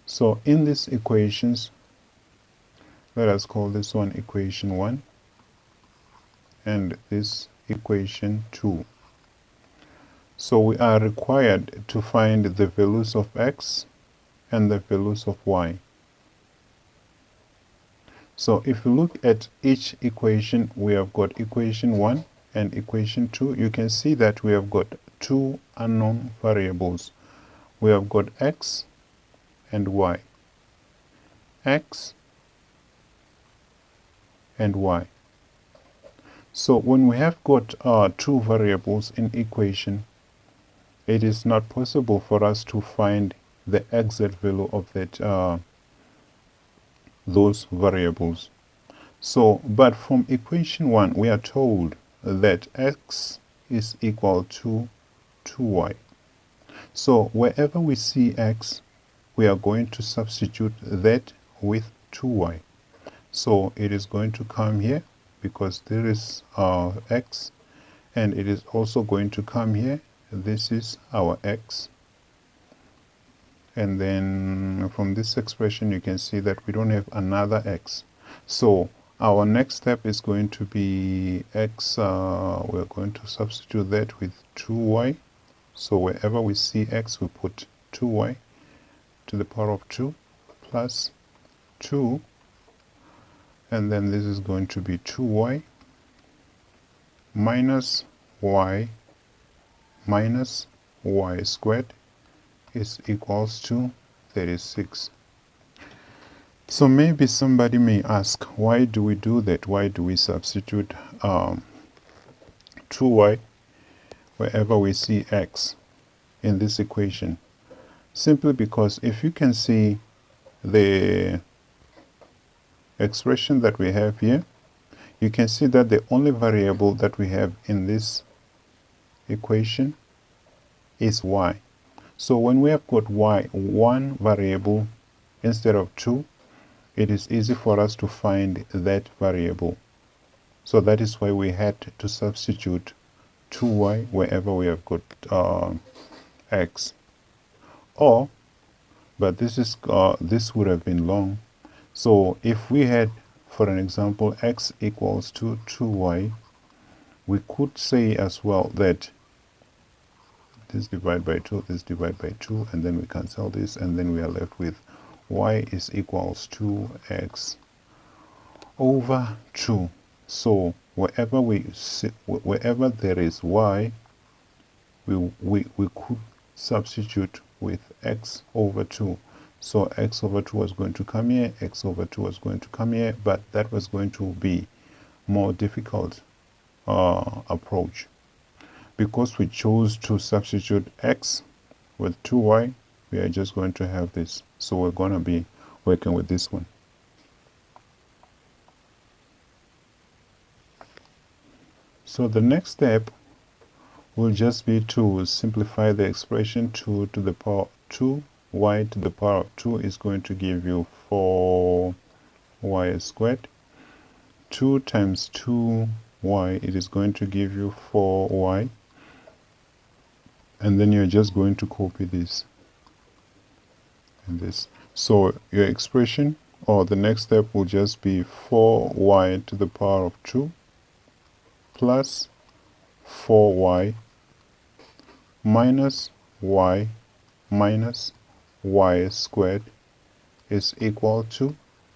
So in these equations, let us call this one equation 1 and this equation 2. So we are required to find the values of x and the values of y. So if you look at each equation, we have got equation 1 and equation 2. You can see that we have got two unknown variables. We have got x and y. X and y. So when we have got two variables in equation, it is not possible for us to find the exact value of that those variables. So, but from equation 1, we are told that x is equal to 2y. So wherever we see x, we are going to substitute that with 2y. So it is going to come here because there is x, and it is also going to come here. This is our x. And then from this expression, you can see that we don't have another x. So our next step is going to be x. We're going to substitute that with 2y. So wherever we see x, we put 2y to the power of 2 plus 2. And then this is going to be 2y minus y squared is equals to 36. So maybe somebody may ask, why do we do that? Why do we substitute 2y wherever we see x in this equation? Simply because if you can see the expression that we have here, you can see that the only variable that we have in this equation is y. So when we have got y, one variable instead of two, it is easy for us to find that variable. So that is why we had to substitute 2y wherever we have got x. Or, but this would have been long. So if we had, for an example, x equals to 2y, we could say as well that this divide by 2, this divide by 2, and then we cancel this, and then we are left with y is equals to x over 2. So wherever wherever there is y, we could substitute with x over 2. So x over 2 was going to come here, x over 2 was going to come here, but that was going to be more difficult approach. Because we chose to substitute x with 2y, we are just going to have this. So we're going to be working with this one. So the next step will just be to simplify the expression. 2 to the power 2, y to the power of 2 is going to give you 4y squared. 2 times 2y, it is going to give you 4y. And then you're just going to copy this and this. So your expression, or the next step, will just be 4y to the power of 2 plus 4y minus y squared is equal to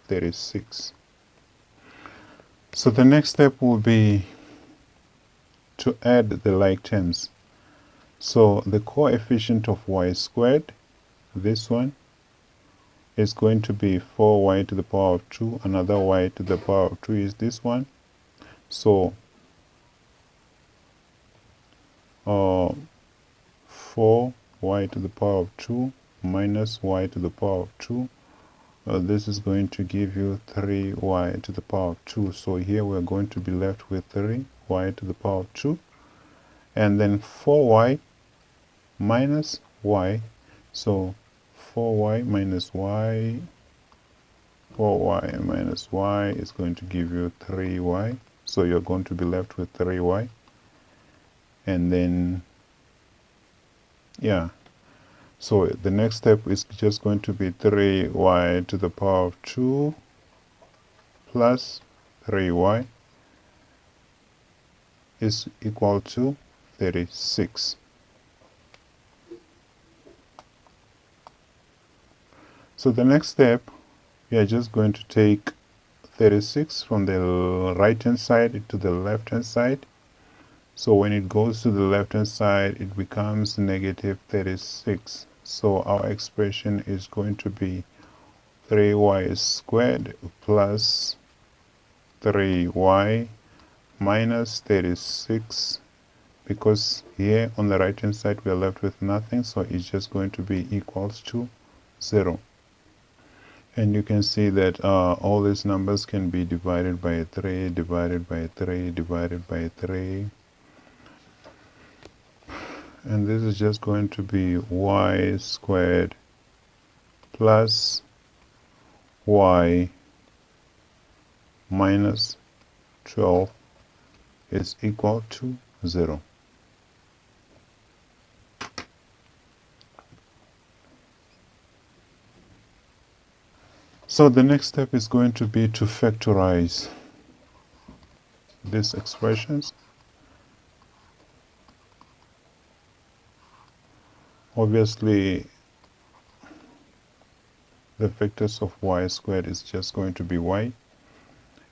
36. So the next step will be to add the like terms. So the coefficient of y squared, this one, is going to be 4y to the power of 2. Another y to the power of 2 is this one. So 4y to the power of 2 minus y to the power of 2. This is going to give you 3y to the power of 2. So here we're going to be left with 3y to the power of 2. And then 4y minus y. So 4y minus y is going to give you 3y. So you're going to be left with 3y. And then, yeah, So the next step is just going to be 3y to the power of 2 plus 3y is equal to 36. So the next step, we are just going to take 36 from the right hand side to the left hand side. So when it goes to the left hand side, it becomes negative 36. So our expression is going to be 3y squared plus 3y minus 36, because here on the right hand side we are left with nothing, so it's just going to be equals to 0. And you can see that all these numbers can be divided by 3, divided by 3, divided by 3. And this is just going to be y squared plus y minus 12 is equal to 0. So the next step is going to be to factorize these expressions. Obviously, the factors of y squared is just going to be y.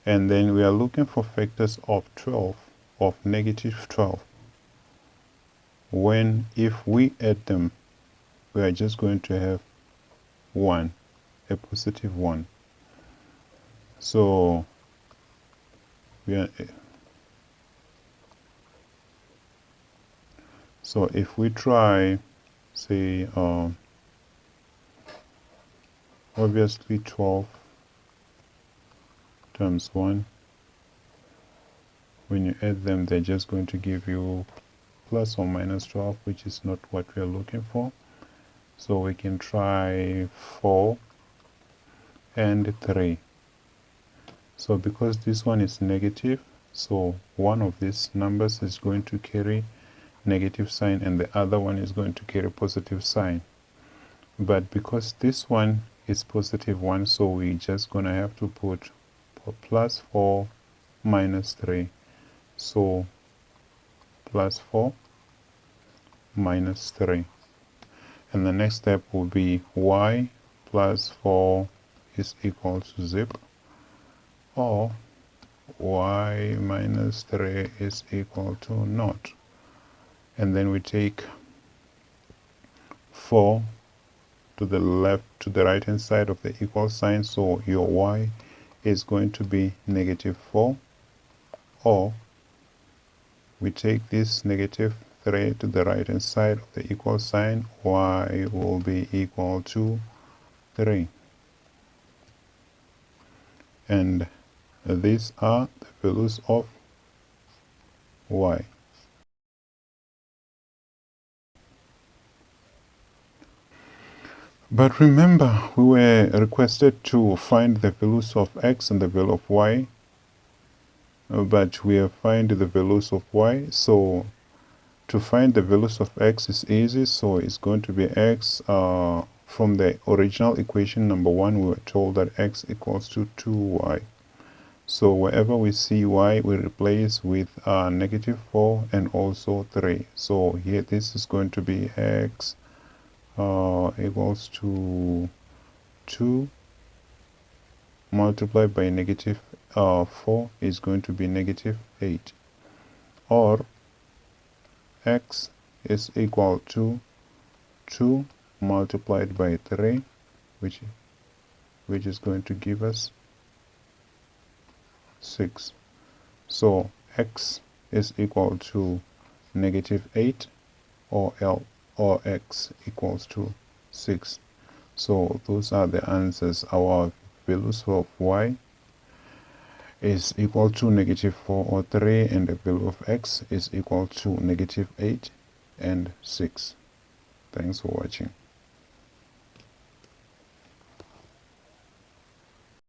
And then we are looking for factors of 12, of negative 12. When, if we add them, we are just going to have 1, a positive 1. So if we try, say, obviously 12 times 1, when you add them, they're just going to give you plus or minus 12, which is not what we are looking for. So we can try 4 and 3. So because this one is negative, so one of these numbers is going to carry negative sign and the other one is going to carry positive sign. But because this one is positive 1, so we're just going to have to put plus 4 minus 3. So plus 4 minus 3. And the next step will be y plus 4 is equal to zip, or y minus 3 is equal to naught. And then we take 4 to the left, to the right hand side of the equal sign, so your y is going to be negative 4, or we take this negative 3 to the right hand side of the equal sign, y will be equal to 3. And these are the values of y. But remember, we were requested to find the values of x and the value of y, but we have found the values of y. So to find the values of x is easy, so it's going to be x, from the original equation number 1, we were told that x equals to 2y. So wherever we see y, we replace with negative 4 and also 3. So here this is going to be x equals to 2 multiplied by negative 4 is going to be negative 8. Or x is equal to 2 multiplied by 3, which is going to give us 6. So x is equal to negative 8, or x equals to 6. So those are the answers. Our values of y is equal to negative 4 or 3, and the value of x is equal to negative 8 and 6. Thanks for watching.